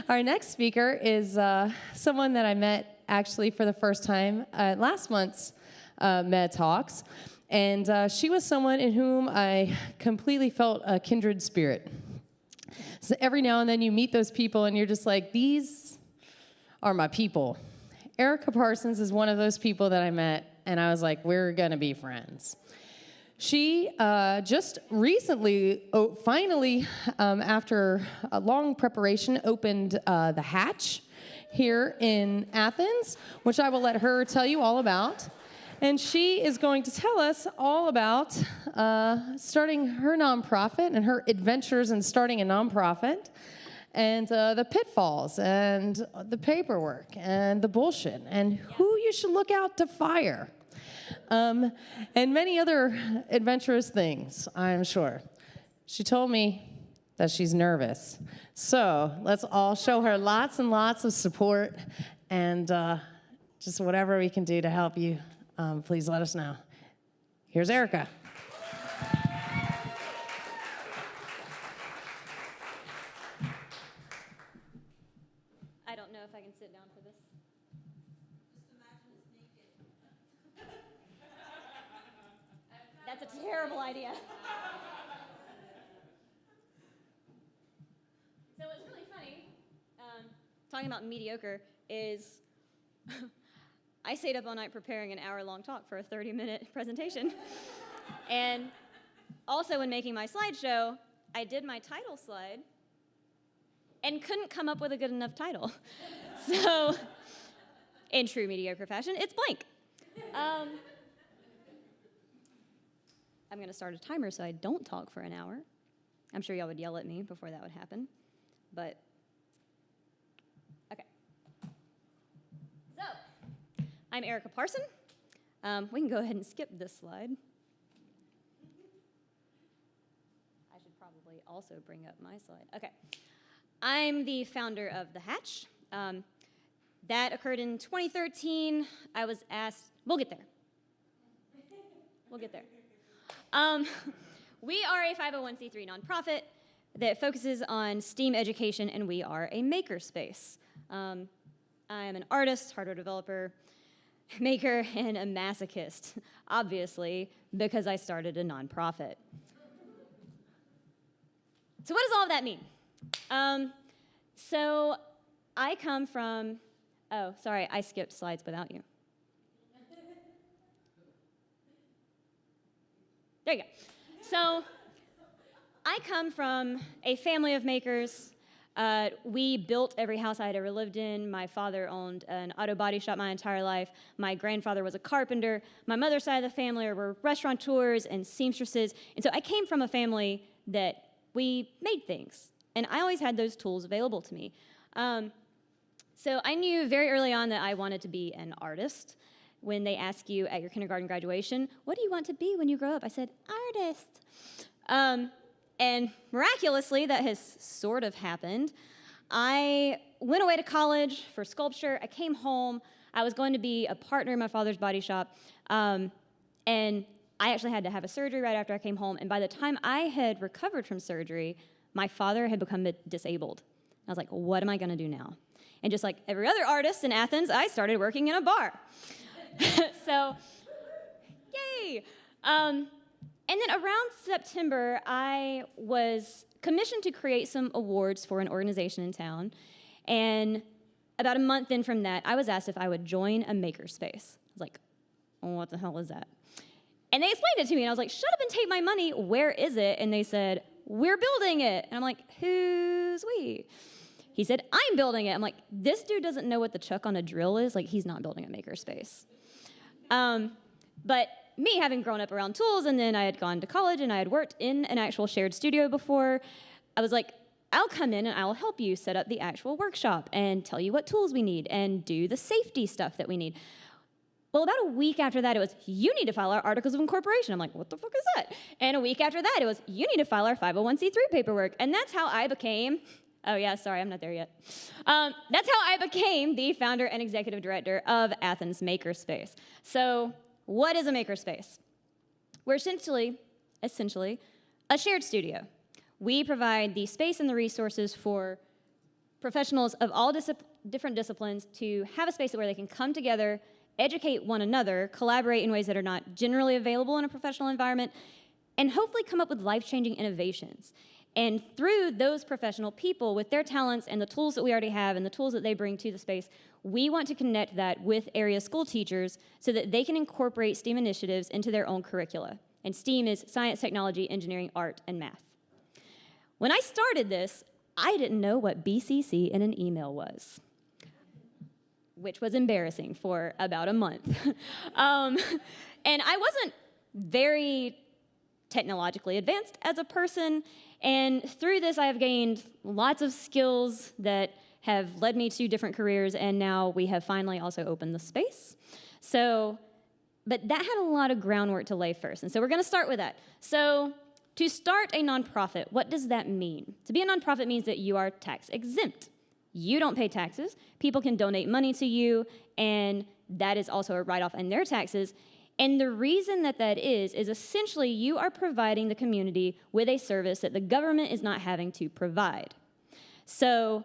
Our next speaker is someone that I met actually for the first time at last month's Med Talks. And she was someone in whom I completely felt a kindred spirit. So every now and then you meet those people and you're just like, these are my people. Erica Parsons is one of those people that I met, and I was like, we're going to be friends. She just recently, finally, after a long preparation, opened the Hatch here in Athens, which I will let her tell you all about. And she is going to tell us all about starting her nonprofit and her adventures in starting a nonprofit, and the pitfalls and the paperwork and the bullshit and who you should look out to fire. And many other adventurous things, I'm sure. She told me that she's nervous. So let's all show her lots and lots of support, and just whatever we can do to help you, please let us know. Here's Erica. I don't know if I can sit down for this. That's a terrible idea. So what's really funny, talking about mediocre, is I stayed up all night preparing an hour-long talk for a 30-minute presentation. And also when making my slideshow, I did my title slide and couldn't come up with a good enough title. So, in true mediocre fashion, it's blank. I'm going to start a timer so I don't talk for an hour. I'm sure y'all would yell at me before that would happen. But, okay. So, I'm Erica Pearson. We can go ahead and skip this slide. I should probably also bring up my slide. Okay. I'm the founder of The Hatch. That occurred in 2013. I was asked, we'll get there. We'll get there. We are a 501c3 nonprofit that focuses on STEAM education, and we are a makerspace. I am an artist, hardware developer, maker, and a masochist, obviously, because I started a nonprofit. So what does all of that mean? So I come from, oh, sorry, I skipped slides without you. There you go. So I come from a family of makers. We built every house I had ever lived in. My father owned an auto body shop my entire life. My grandfather was a carpenter. My mother's side of the family were restaurateurs and seamstresses. And so I came from a family that we made things. And I always had those tools available to me. So I knew very early on that I wanted to be an artist. When they ask you at your kindergarten graduation, what do you want to be when you grow up? I said, artist. And miraculously, that has sort of happened. I went away to college for sculpture. I came home. I was going to be a partner in my father's body shop. And I actually had to have a surgery right after I came home. And by the time I had recovered from surgery, my father had become disabled. I was like, what am I going to do now? And just like every other artist in Athens, I started working in a bar. So, yay! And then around September, I was commissioned to create some awards for an organization in town. And about a month in from that, I was asked if I would join a makerspace. I was like, oh, what the hell is that? And they explained it to me, and I was like, shut up and take my money. Where is it? And they said, we're building it. And I'm like, who's we? He said, I'm building it. I'm like, this dude doesn't know what the chuck on a drill is. Like, he's not building a makerspace. But me, having grown up around tools, and then I had gone to college, and I had worked in an actual shared studio before, I was like, I'll come in and I'll help you set up the actual workshop and tell you what tools we need and do the safety stuff that we need. Well, about a week after that, it was, you need to file our articles of incorporation. I'm like, what the fuck is that? And a week after that, it was, you need to file our 501c3 paperwork. And that's how I became, oh yeah, sorry, I'm not there yet. That's how I became the founder and executive director of Athens Makerspace. So what is a makerspace? We're essentially a shared studio. We provide the space and the resources for professionals of all different disciplines to have a space where they can come together, educate one another, collaborate in ways that are not generally available in a professional environment, and hopefully come up with life-changing innovations. And through those professional people, with their talents and the tools that we already have and the tools that they bring to the space, we want to connect that with area school teachers so that they can incorporate STEAM initiatives into their own curricula. And STEAM is science, technology, engineering, art, and math. When I started this, I didn't know what BCC in an email was, which was embarrassing for about a month. And I wasn't very technologically advanced as a person, and through this I have gained lots of skills that have led me to different careers, and now we have finally also opened the space. But that had a lot of groundwork to lay first, and so we're going to start with that. So to start a nonprofit, what does that mean? To be a nonprofit means that you are tax exempt. You don't pay taxes. People can donate money to you, and that is also a write-off in their taxes. And the reason that is essentially you are providing the community with a service that the government is not having to provide. So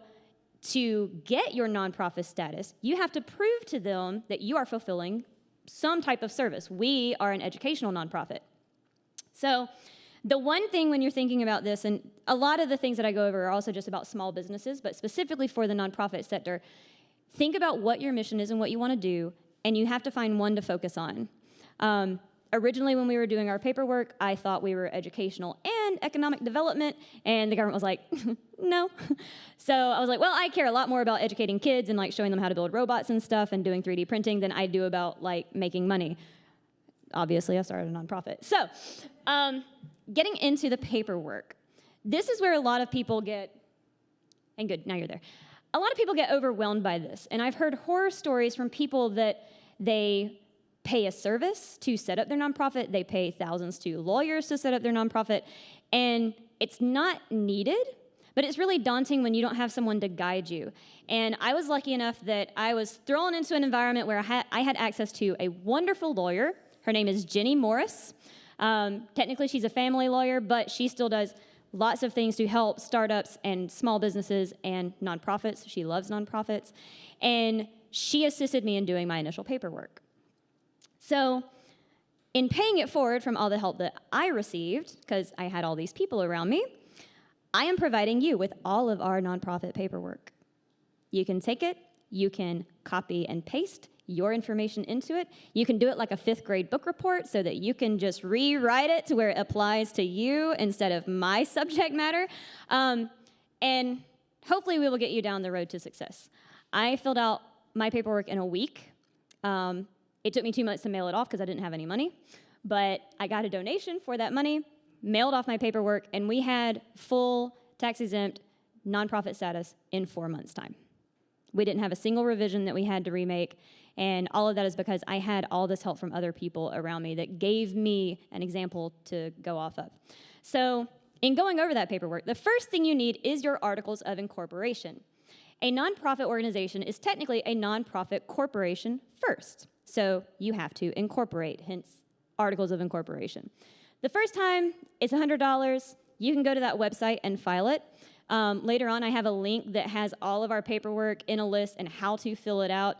to get your nonprofit status, you have to prove to them that you are fulfilling some type of service. We are an educational nonprofit. So the one thing when you're thinking about this, and a lot of the things that I go over are also just about small businesses, but specifically for the nonprofit sector, think about what your mission is and what you want to do, and you have to find one to focus on. Originally, when we were doing our paperwork, I thought we were educational and economic development, and the government was like, no. So I was like, well, I care a lot more about educating kids and like showing them how to build robots and stuff and doing 3D printing than I do about like making money. Obviously, I started a nonprofit. So getting into the paperwork, this is where a lot of people get, and good, now you're there. A lot of people get overwhelmed by this, and I've heard horror stories from people that they pay a service to set up their nonprofit, they pay thousands to lawyers to set up their nonprofit, and it's not needed, but it's really daunting when you don't have someone to guide you. And I was lucky enough that I was thrown into an environment where I had access to a wonderful lawyer. Her name is Jenny Morris. Technically, she's a family lawyer, but she still does lots of things to help startups and small businesses and nonprofits. She loves nonprofits. And she assisted me in doing my initial paperwork. So in paying it forward from all the help that I received, because I had all these people around me, I am providing you with all of our nonprofit paperwork. You can take it, you can copy and paste your information into it. You can do it like a 5th grade book report so that you can just rewrite it to where it applies to you instead of my subject matter. And hopefully we will get you down the road to success. I filled out my paperwork in a week. It took me 2 months to mail it off because I didn't have any money, but I got a donation for that money, mailed off my paperwork, and we had full tax-exempt nonprofit status in 4 months' time. We didn't have a single revision that we had to remake, and all of that is because I had all this help from other people around me that gave me an example to go off of. So in going over that paperwork, the first thing you need is your articles of incorporation. A nonprofit organization is technically a nonprofit corporation first. So you have to incorporate, hence articles of incorporation. The first time, it's $100. You can go to that website and file it. Later on, I have a link that has all of our paperwork in a list and how to fill it out.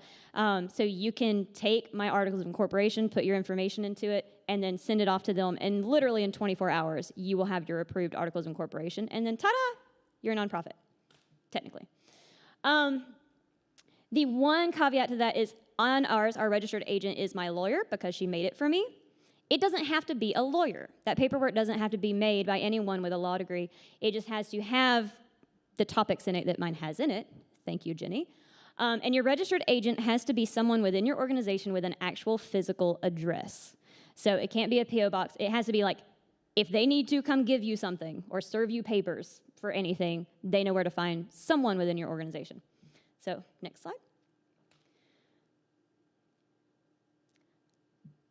So you can take my articles of incorporation, put your information into it, and then send it off to them. And literally in 24 hours, you will have your approved articles of incorporation. And then ta-da, you're a nonprofit, technically. The one caveat to that is on ours, our registered agent is my lawyer because she made it for me. It doesn't have to be a lawyer. That paperwork doesn't have to be made by anyone with a law degree. It just has to have the topics in it that mine has in it. Thank you, Jenny. And your registered agent has to be someone within your organization with an actual physical address. So it can't be a P.O. box. It has to be like, if they need to come give you something or serve you papers for anything, they know where to find someone within your organization. So next slide.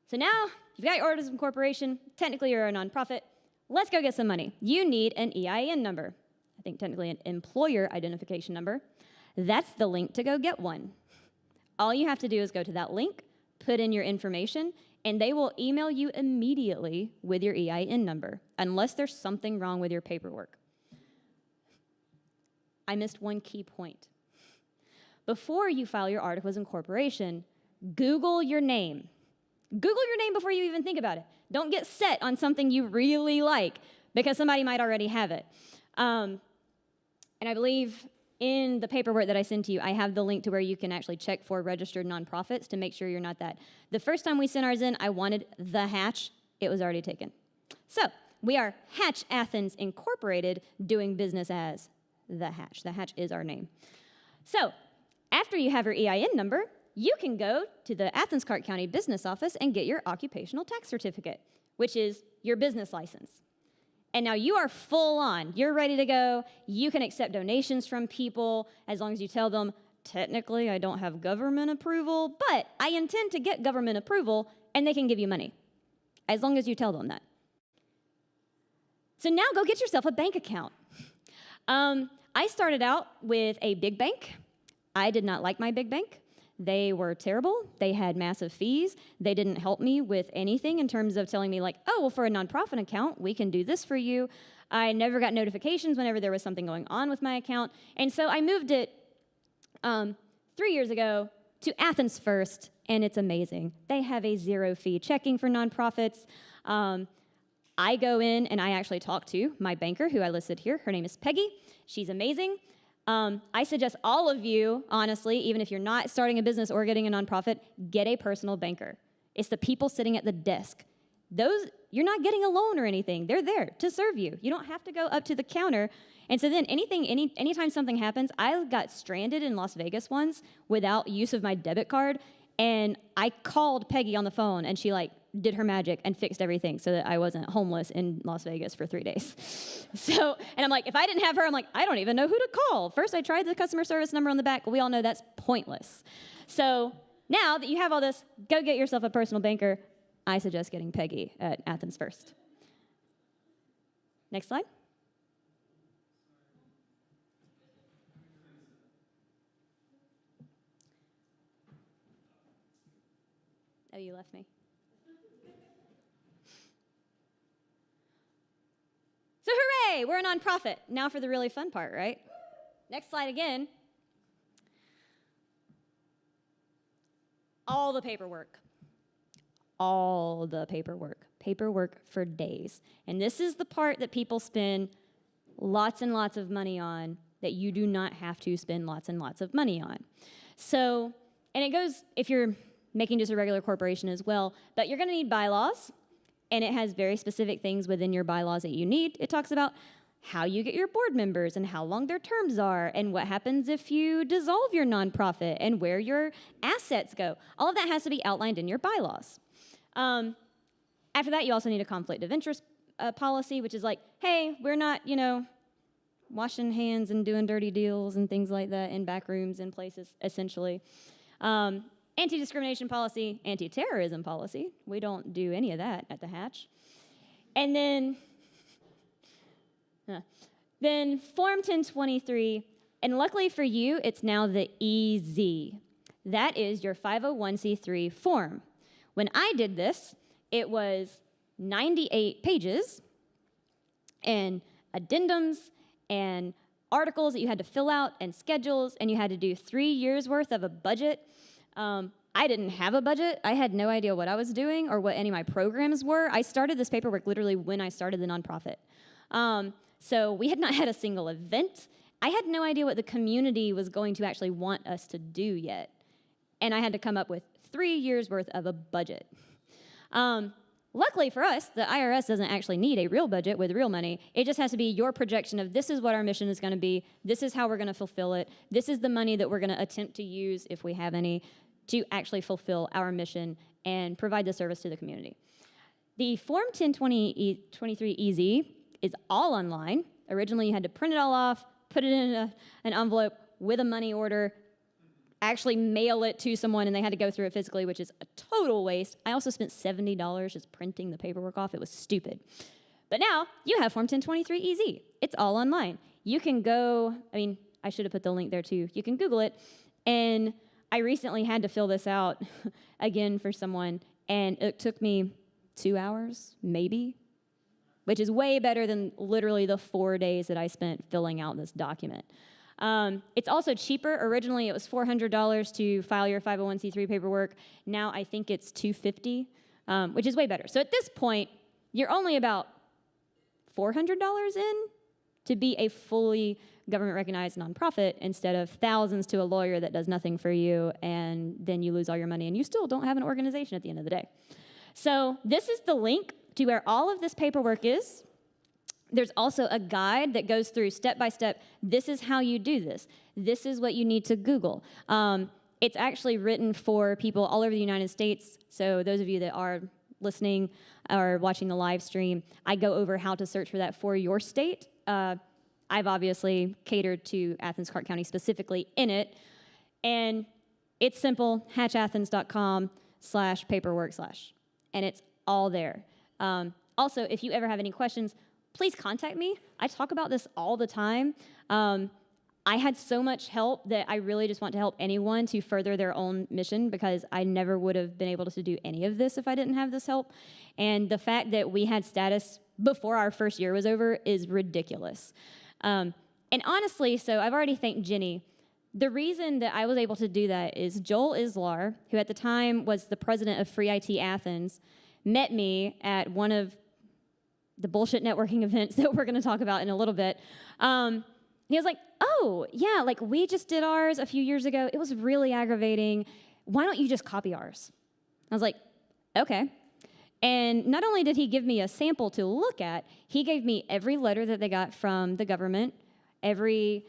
So now you've got your orders of incorporation. Technically, you're a nonprofit. Let's go get some money. You need an EIN number. I think technically an employer identification number. That's the link to go get one. All you have to do is go to that link, put in your information, and they will email you immediately with your EIN number, unless there's something wrong with your paperwork. I missed one key point. Before you file your articles of incorporation, Google your name. Google your name before you even think about it. Don't get set on something you really like because somebody might already have it. And I believe in the paperwork that I sent to you, I have the link to where you can actually check for registered nonprofits to make sure you're not that. The first time we sent ours in, I wanted the Hatch. It was already taken. So we are Hatch Athens Incorporated, doing business as the Hatch. The Hatch is our name. So after you have your EIN number, you can go to the Athens Clarke County Business Office and get your occupational tax certificate, which is your business license. And now you are full on. You're ready to go. You can accept donations from people as long as you tell them, technically, I don't have government approval, but I intend to get government approval, and they can give you money, as long as you tell them that. So now go get yourself a bank account. I started out with a big bank. I did not like my big bank. They were terrible. They had massive fees. They didn't help me with anything in terms of telling me like, oh, well, for a nonprofit account, we can do this for you. I never got notifications whenever there was something going on with my account. And so I moved it 3 years ago to Athens First, and it's amazing. They have a zero fee checking for nonprofits. I go in and I actually talk to my banker who I listed here. Her name is Peggy. She's amazing. I suggest all of you, honestly, even if you're not starting a business or getting a nonprofit, get a personal banker. It's the people sitting at the desk. Those, you're not getting a loan or anything. They're there to serve you. You don't have to go up to the counter. And so then anytime something happens, I got stranded in Las Vegas once without use of my debit card, and I called Peggy on the phone, and she did her magic and fixed everything so that I wasn't homeless in Las Vegas for 3 days. So, and I'm like, if I didn't have her, I'm like, I don't even know who to call. First, I tried the customer service number on the back, but we all know that's pointless. So now that you have all this, go get yourself a personal banker. I suggest getting Peggy at Athens First. Next slide. Oh, you left me. So hooray, we're a nonprofit. Now for the really fun part, right? Next slide again. All the paperwork. All the paperwork. Paperwork for days. And this is the part that people spend lots and lots of money on that you do not have to spend lots and lots of money on. So, and it goes, if you're making just a regular corporation as well, but you're going to need bylaws. And it has very specific things within your bylaws that you need. It talks about how you get your board members and how long their terms are and what happens if you dissolve your nonprofit and where your assets go. All of that has to be outlined in your bylaws. After that, you also need a conflict of interest policy, which is like, hey, we're not, washing hands and doing dirty deals and things like that in back rooms and places, essentially. Anti-discrimination policy, anti-terrorism policy. We don't do any of that at the Hatch. And then Form 1023, and luckily for you, it's now the EZ. That is your 501c3 form. When I did this, it was 98 pages and addendums and articles that you had to fill out and schedules, and you had to do 3 years worth of a budget. I didn't have a budget. I had no idea what I was doing or what any of my programs were. I started this paperwork literally when I started the nonprofit. So we had not had a single event. I had no idea what the community was going to actually want us to do yet. And I had to come up with 3 years worth of a budget. Luckily for us, the IRS doesn't actually need a real budget with real money. It just has to be your projection of this is what our mission is going to be. This is how we're going to fulfill it. This is the money that we're going to attempt to use, if we have any, to actually fulfill our mission and provide the service to the community. The Form 1023 EZ is all online. Originally, you had to print it all off, put it in an envelope with a money order, actually mail it to someone, and they had to go through it physically, which is a total waste. I also spent $70 just printing the paperwork off. It was stupid. But now you have Form 1023 EZ. It's all online. You can go, I should have put the link there too. You can Google it. And I recently had to fill this out again for someone, and it took me 2 hours, maybe, which is way better than literally the 4 days that I spent filling out this document. It's also cheaper. Originally, it was $400 to file your 501c3 paperwork. Now I think it's $250, which is way better. So at this point, you're only about $400 in to be a fully government-recognized nonprofit instead of thousands to a lawyer that does nothing for you, and then you lose all your money, and you still don't have an organization at the end of the day. So this is the link to where all of this paperwork is. There's also a guide that goes through step by step. This is how you do this. This is what you need to Google. It's actually written for people all over the United States. So those of you that are listening or watching the live stream, I go over how to search for that for your state. I've obviously catered to Athens, Clarke County specifically in it. And it's simple, hatchathens.com/paperwork/. And it's all there. Also, if you ever have any questions, please contact me. I talk about this all the time. I had so much help that I really just want to help anyone to further their own mission, because I never would have been able to do any of this if I didn't have this help. And the fact that we had status before our first year was over is ridiculous. And honestly, so I've already thanked Jenny. The reason that I was able to do that is Joel Islar, who at the time was the president of Free IT Athens, met me at one of the bullshit networking events that we're going to talk about in a little bit. He was like, oh, yeah, like we just did ours a few years ago. It was really aggravating. Why don't you just copy ours? I was like, okay. And not only did he give me a sample to look at, he gave me every letter that they got from the government, every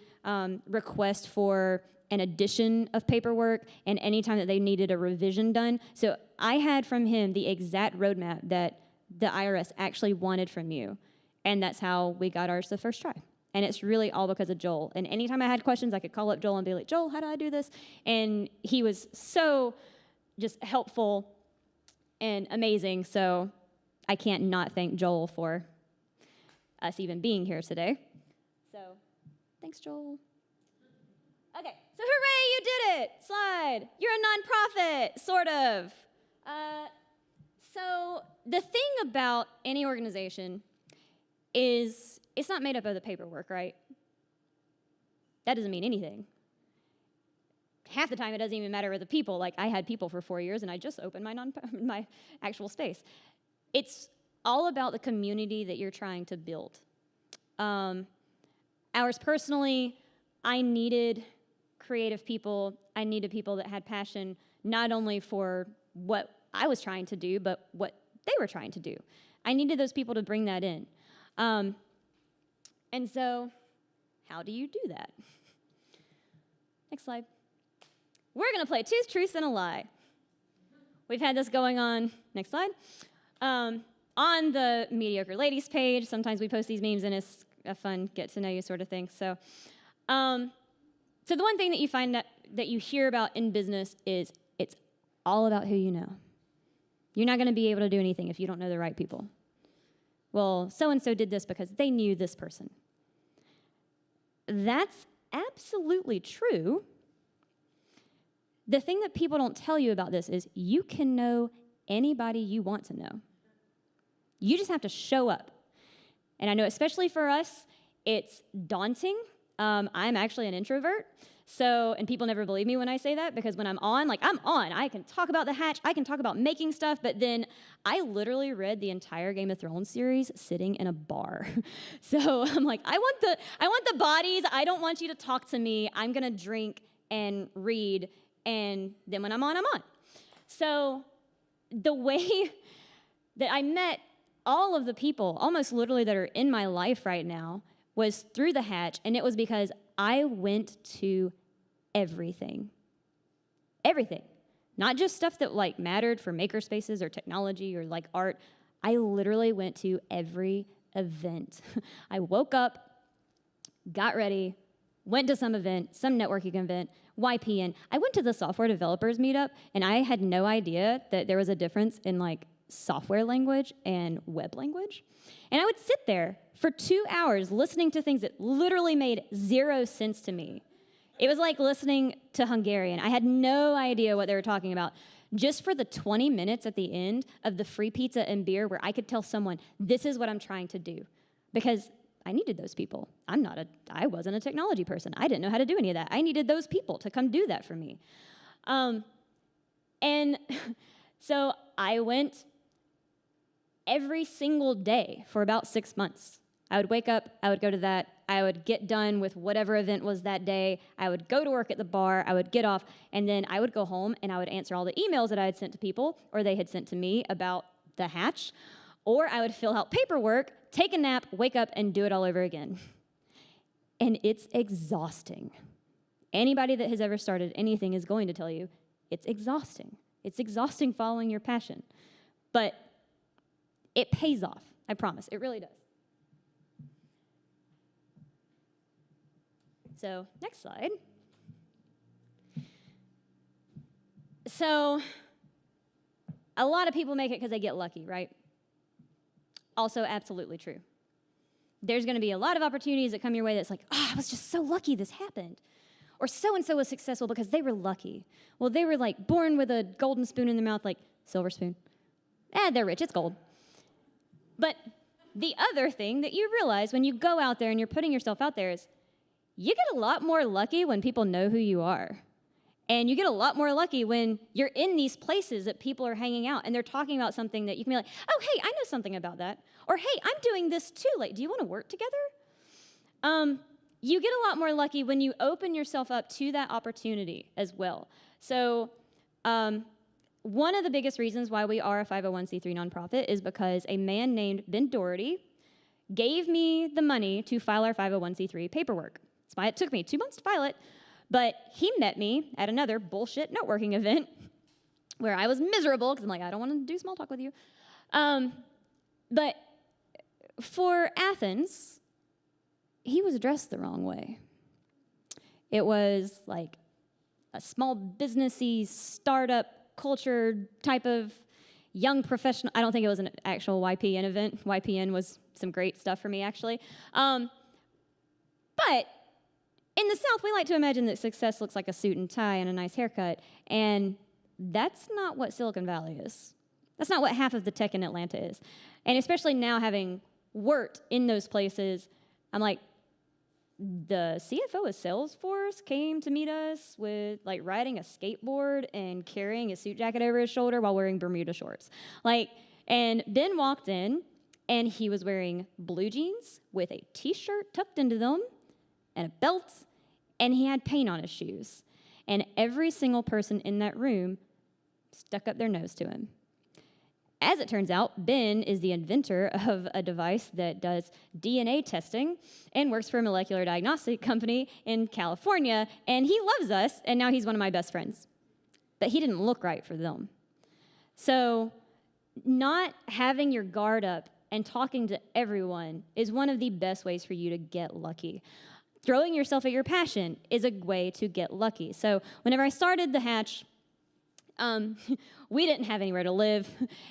request for an addition of paperwork, and any time that they needed a revision done. So I had from him the exact roadmap that the IRS actually wanted from you. And that's how we got ours the first try. And it's really all because of Joel. And anytime I had questions, I could call up Joel and be like, Joel, how do I do this? And he was so just helpful and amazing. So I can't not thank Joel for us even being here today. So thanks, Joel. Okay, so hooray, you did it. Slide. You're a nonprofit, sort of. So the thing about any organization is it's not made up of the paperwork, right? That doesn't mean anything. Half the time, it doesn't even matter with the people. Like, I had people for 4 years, and I just opened my actual space. It's all about the community that you're trying to build. Ours personally, I needed creative people. I needed people that had passion, not only for what I was trying to do, but what they were trying to do. I needed those people to bring that in. And so, how do you do that? Next slide. We're going to play Two Truths and a Lie. We've had this going on. Next slide. On the Mediocre Ladies page, sometimes we post these memes, and it's a fun get-to-know-you sort of thing. So the one thing that you find that you hear about in business is it's all about who you know. You're not going to be able to do anything if you don't know the right people. Well, so-and-so did this because they knew this person. That's absolutely true. The thing that people don't tell you about this is you can know anybody you want to know. You just have to show up. And I know especially for us, it's daunting. I'm actually an introvert. And people never believe me when I say that, because when I'm on. I can talk about the Hatch, I can talk about making stuff, but then I literally read the entire Game of Thrones series sitting in a bar. So I'm like, I want the bodies. I don't want you to talk to me. I'm gonna drink and read, and then when I'm on, I'm on. So the way that I met all of the people, almost literally that are in my life right now, was through the Hatch, and it was because I went to everything. Everything. Not just stuff that mattered for maker spaces or technology or art. I literally went to every event. I woke up, got ready, went to some event, some networking event, YPN. I went to the software developers meetup, and I had no idea that there was a difference in software language and web language. And I would sit there for 2 hours listening to things that literally made zero sense to me. It was like listening to Hungarian. I had no idea what they were talking about. Just for the 20 minutes at the end of the free pizza and beer where I could tell someone, this is what I'm trying to do. Because I needed those people. I wasn't a technology person. I didn't know how to do any of that. I needed those people to come do that for me. And so I went every single day for about 6 months. I would wake up, I would go to that, I would get done with whatever event was that day, I would go to work at the bar, I would get off, and then I would go home and I would answer all the emails that I had sent to people or they had sent to me about the hatch, or I would fill out paperwork, take a nap, wake up, and do it all over again. And it's exhausting. Anybody that has ever started anything is going to tell you it's exhausting. It's exhausting following your passion. But it pays off, I promise. It really does. So, next slide. So, a lot of people make it because they get lucky, right? Also absolutely true. There's going to be a lot of opportunities that come your way that's like, oh, I was just so lucky this happened. Or so-and-so was successful because they were lucky. Well, they were like born with a golden spoon in their mouth, like silver spoon. They're rich, it's gold. But the other thing that you realize when you go out there and you're putting yourself out there is you get a lot more lucky when people know who you are. And you get a lot more lucky when you're in these places that people are hanging out and they're talking about something that you can be like, oh, hey, I know something about that. Or, hey, I'm doing this too. Like, do you want to work together? You get a lot more lucky when you open yourself up to that opportunity as well. So one of the biggest reasons why we are a 501c3 nonprofit is because a man named Ben Doherty gave me the money to file our 501c3 paperwork. That's why it took me 2 months to file it. But he met me at another bullshit networking event where I was miserable because I'm like, I don't want to do small talk with you. But for Athens, he was dressed the wrong way. It was like a small businessy startup culture type of young professional. I don't think it was an actual YPN event. YPN was some great stuff for me, actually. But in the South, we like to imagine that success looks like a suit and tie and a nice haircut, and that's not what Silicon Valley is. That's not what half of the tech in Atlanta is. And especially now having worked in those places, I'm like, the CFO of Salesforce came to meet us with like riding a skateboard and carrying a suit jacket over his shoulder while wearing Bermuda shorts. And Ben walked in and he was wearing blue jeans with a t-shirt tucked into them and a belt, and he had paint on his shoes. And every single person in that room stuck up their nose to him. As it turns out, Ben is the inventor of a device that does DNA testing and works for a molecular diagnostic company in California, and he loves us, and now he's one of my best friends. But he didn't look right for them. So not having your guard up and talking to everyone is one of the best ways for you to get lucky. Throwing yourself at your passion is a way to get lucky. So whenever I started the Hatch, we didn't have anywhere to live,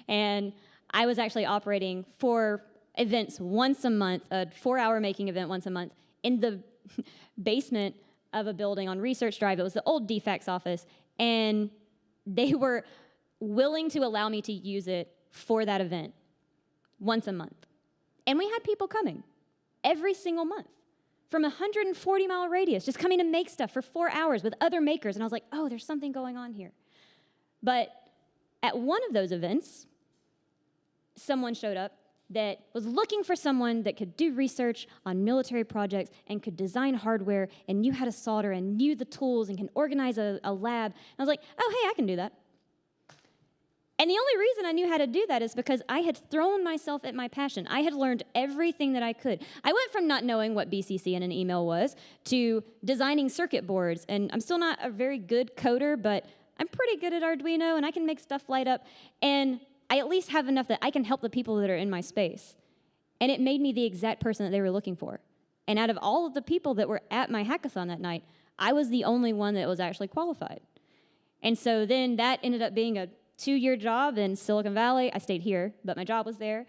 and I was actually operating 4 events once a month, a 4-hour making event once a month, in the basement of a building on Research Drive. It was the old DFACS office, and they were willing to allow me to use it for that event once a month. And we had people coming every single month from a 140-mile radius, just coming to make stuff for 4 hours with other makers, and I was like, oh, there's something going on here. But at one of those events, someone showed up that was looking for someone that could do research on military projects and could design hardware and knew how to solder and knew the tools and can organize a lab. And I was like, oh, hey, I can do that. And the only reason I knew how to do that is because I had thrown myself at my passion. I had learned everything that I could. I went from not knowing what BCC in an email was to designing circuit boards. And I'm still not a very good coder, but I'm pretty good at Arduino, and I can make stuff light up, and I at least have enough that I can help the people that are in my space. And it made me the exact person that they were looking for. And out of all of the people that were at my hackathon that night, I was the only one that was actually qualified. And so then that ended up being a 2-year job in Silicon Valley. I stayed here, but my job was there,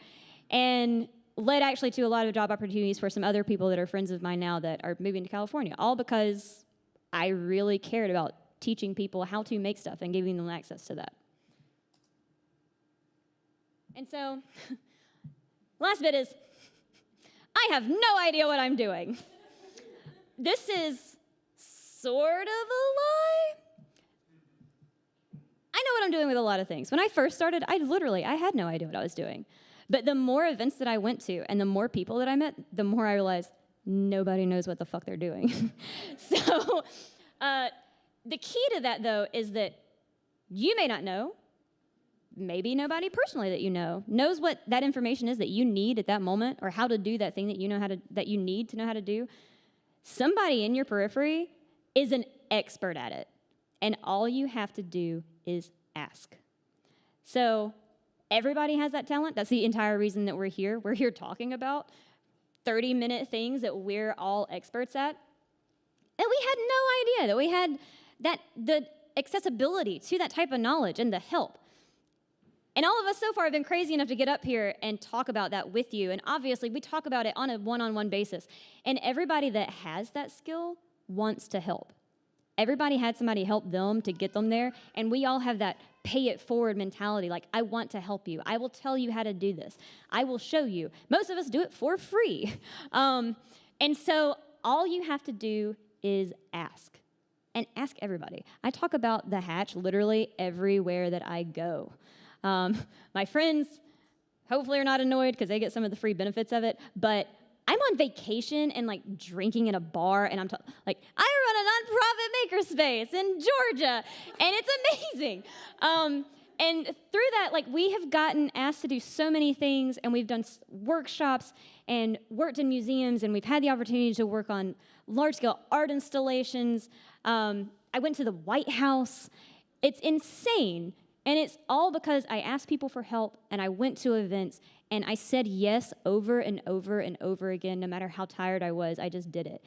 and led actually to a lot of job opportunities for some other people that are friends of mine now that are moving to California, all because I really cared about teaching people how to make stuff and giving them access to that. And so, last bit is, I have no idea what I'm doing. This is sort of a lie. I know what I'm doing with a lot of things. When I first started, I had no idea what I was doing. But the more events that I went to and the more people that I met, the more I realized nobody knows what the fuck they're doing. So the key to that, though, is that you may not know, maybe nobody personally that you know knows what that information is that you need at that moment, or how to do that thing that you need to know how to do. Somebody in your periphery is an expert at it, and all you have to do is ask. So everybody has that talent. That's the entire reason that we're here. We're here talking about 30-minute things that we're all experts at. And we had no idea that we had the accessibility to that type of knowledge and the help. And all of us so far have been crazy enough to get up here and talk about that with you. And obviously, we talk about it on a one-on-one basis. And everybody that has that skill wants to help. Everybody had somebody help them to get them there. And we all have that pay it forward mentality. Like, I want to help you. I will tell you how to do this. I will show you. Most of us do it for free. And so all you have to do is ask. And ask everybody. I talk about the Hatch literally everywhere that I go. My friends hopefully are not annoyed because they get some of the free benefits of it, but I'm on vacation and like drinking in a bar, and I run a nonprofit makerspace in Georgia, and it's amazing. And through that, like, we have gotten asked to do so many things, and we've done workshops and worked in museums, and we've had the opportunity to work on large-scale art installations. I went to the White House. It's insane. And it's all because I asked people for help, and I went to events, and I said yes over and over and over again. No matter how tired I was, I just did it.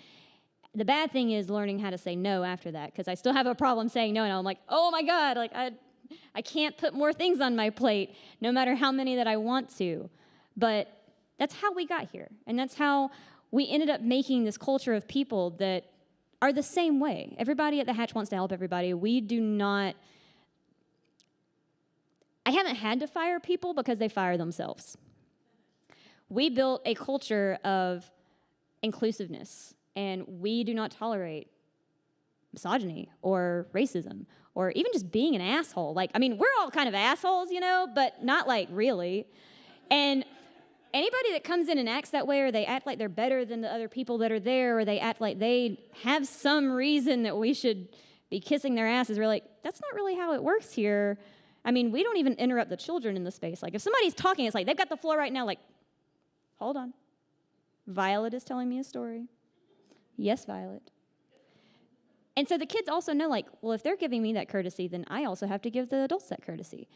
The bad thing is learning how to say no after that, because I still have a problem saying no, and I'm like, oh my God, like I can't put more things on my plate, no matter how many that I want to. But that's how we got here, and that's how we ended up making this culture of people that are the same way. Everybody at the Hatch wants to help everybody. We do not... I haven't had to fire people because they fire themselves. We built a culture of inclusiveness, and we do not tolerate misogyny or racism or even just being an asshole. Like, I mean, we're all kind of assholes, but not like really. And anybody that comes in and acts that way, or they act like they're better than the other people that are there, or they act like they have some reason that we should be kissing their asses, we're like, that's not really how it works here. I mean, we don't even interrupt the children in the space. Like, if somebody's talking, it's like, they've got the floor right now, like, hold on. Violet is telling me a story. Yes, Violet. And so the kids also know, like, well, if they're giving me that courtesy, then I also have to give the adults that courtesy.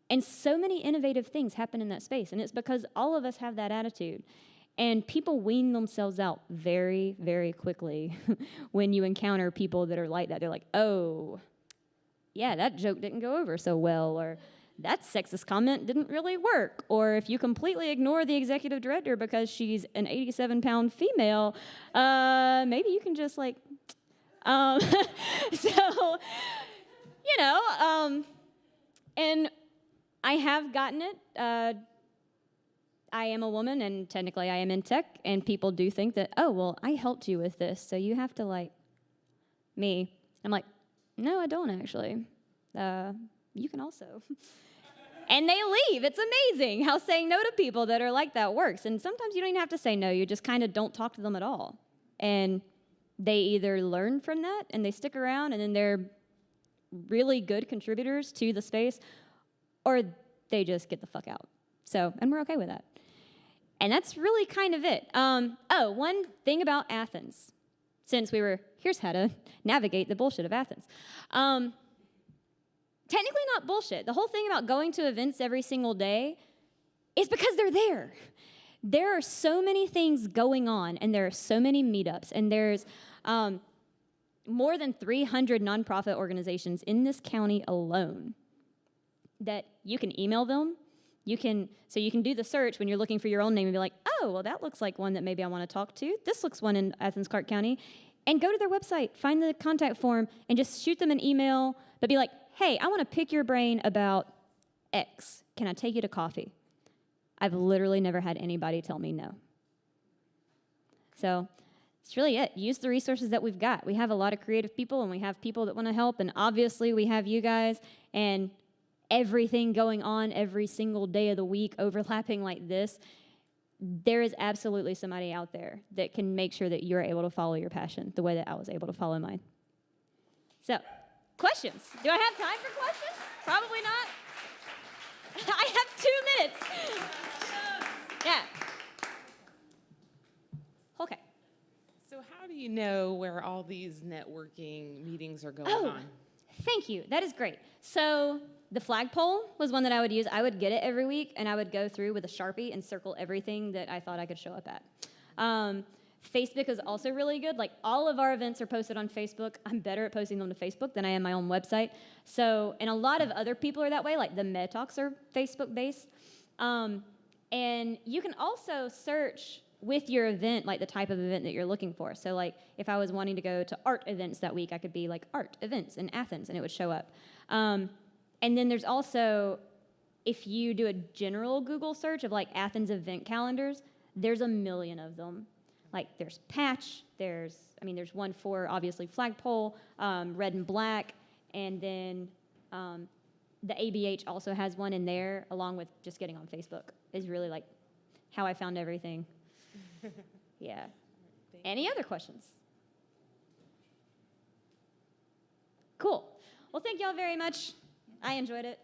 And so many innovative things happen in that space, and it's because all of us have that attitude. And people wean themselves out very, very quickly when you encounter people that are like that. They're like, oh, yeah, that joke didn't go over so well, or that sexist comment didn't really work. Or if you completely ignore the executive director because she's an 87-pound female, maybe you can just like, so, and I have gotten it. I am a woman, and technically I am in tech, and people do think that, oh, well, I helped you with this, so you have to like me. I'm like, no, I don't actually. You can also. And they leave. It's amazing how saying no to people that are like that works. And sometimes you don't even have to say no. You just kind of don't talk to them at all. And they either learn from that and they stick around and then they're really good contributors to the space, or they just get the fuck out. So, and we're okay with that. And that's really kind of it. One thing about Athens, since here's how to navigate the bullshit of Athens. Technically not bullshit. The whole thing about going to events every single day is because they're there. There are so many things going on, and there are so many meetups, and there's more than 300 nonprofit organizations in this county alone that you can email them. You can do the search when you're looking for your own name and be like, oh, well, that looks like one that maybe I want to talk to. This looks one in Athens, Clarke County. And go to their website, find the contact form, and just shoot them an email, but be like, hey, I want to pick your brain about X. Can I take you to coffee? I've literally never had anybody tell me no. So it's really it. Use the resources that we've got. We have a lot of creative people, and we have people that want to help, and obviously we have you guys, and everything going on every single day of the week overlapping like this. There is absolutely somebody out there that can make sure that you're able to follow your passion the way that I was able to follow mine. So, questions? Do I have time for questions? Probably not. I have 2 minutes. Yeah. Okay. So how do you know where all these networking meetings are going Oh, on? thank you. That is great. So the flagpole was one that I would use. I would get it every week, and I would go through with a Sharpie and circle everything that I thought I could show up at. Facebook is also really good. Like, all of our events are posted on Facebook. I'm better at posting them to Facebook than I am my own website. So, and a lot of other people are that way. Like, the Med Talks are Facebook-based. And you can also search with your event, like the type of event that you're looking for. So, like, if I was wanting to go to art events that week, I could be like art events in Athens, and it would show up. And then there's also, if you do a general Google search of like Athens event calendars, there's a million of them. Like, there's Patch, there's one for obviously Flagpole, Red and Black, and then the ABH also has one in there, along with just getting on Facebook is really like how I found everything. Yeah. Any other questions? Cool. Well, thank y'all very much. I enjoyed it.